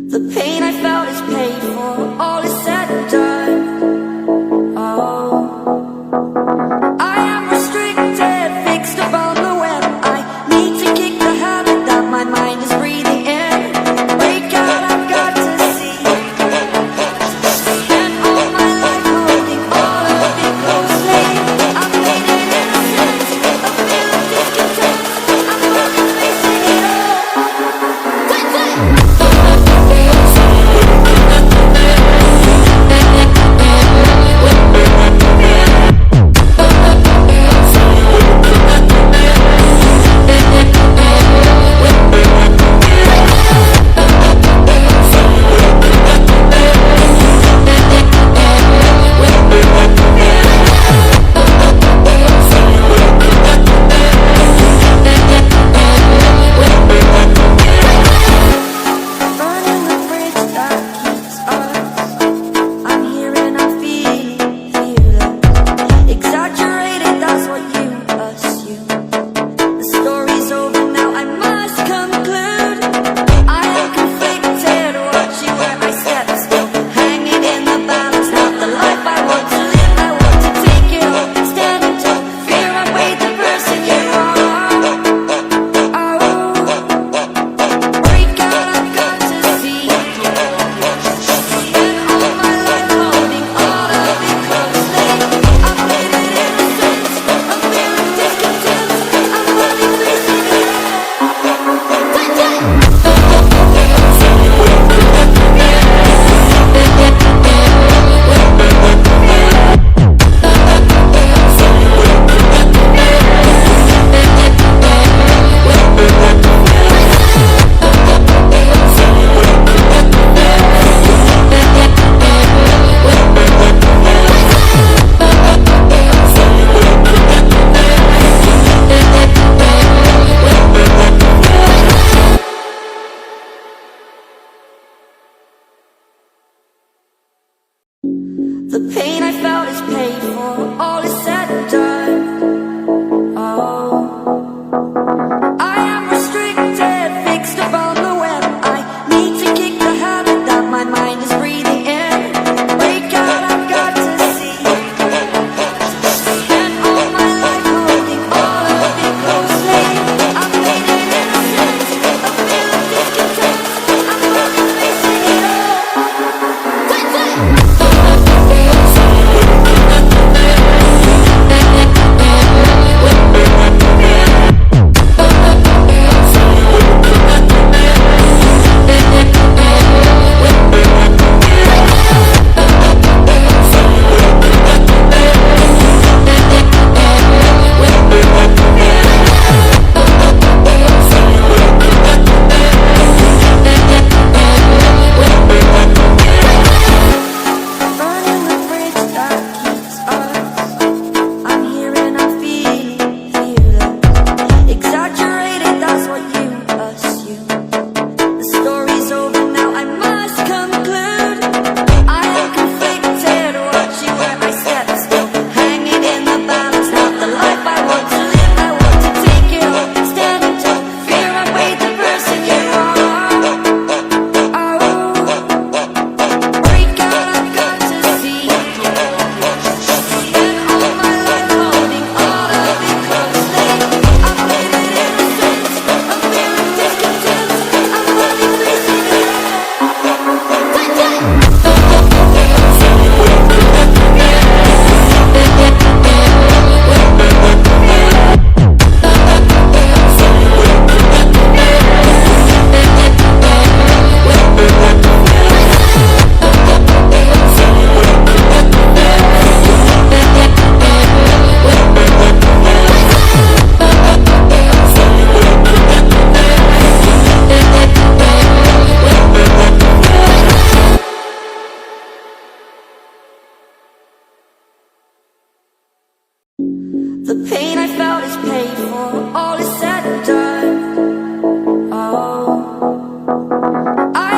The pain I felt is paid for, all is said and done. Oh, I am restricted, fixed upon the web. I need to kick the habit that my mind is breathing in. Break out, I've got to see. Spent all my life holding all of it closely. I've made it innocent, a feel of discontent. I'm running, facing it all. The pain I felt is paid for, all is said and done. Oh, I am restricted, fixed upon the web. I need to kick the habit that my mind is breathing in. Break out, I've got to see. Spent all my life holding all of it closely. I've made it innocent, a feel of discontent. I'm running, facing it all. The pain I felt is paid for, all is said and done. Oh, I